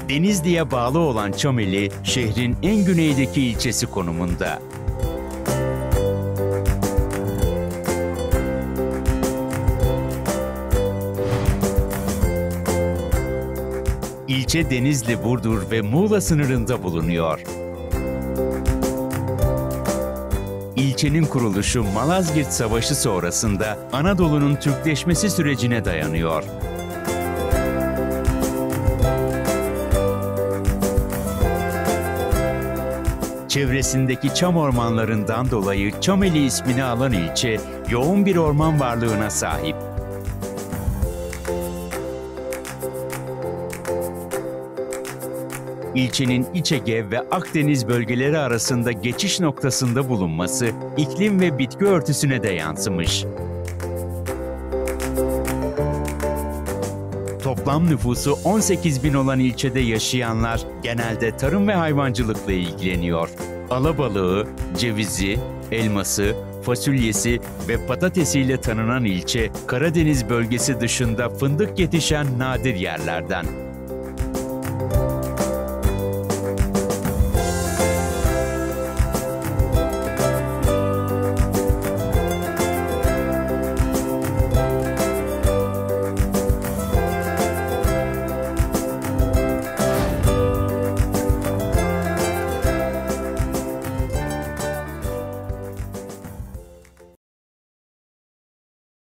Denizli'ye bağlı olan Çameli, şehrin en güneydeki ilçesi konumunda. İlçe Denizli, Burdur ve Muğla sınırında bulunuyor. İlçenin kuruluşu Malazgirt Savaşı sonrasında Anadolu'nun Türkleşmesi sürecine dayanıyor. Çevresindeki çam ormanlarından dolayı Çameli ismini alan ilçe, yoğun bir orman varlığına sahip. İlçenin İç Ege ve Akdeniz bölgeleri arasında geçiş noktasında bulunması, iklim ve bitki örtüsüne de yansımış. Toplam nüfusu 18.000 olan ilçede yaşayanlar genelde tarım ve hayvancılıkla ilgileniyor. Alabalığı, cevizi, elması, fasulyesi ve patatesiyle tanınan ilçe, Karadeniz bölgesi dışında fındık yetişen nadir yerlerden.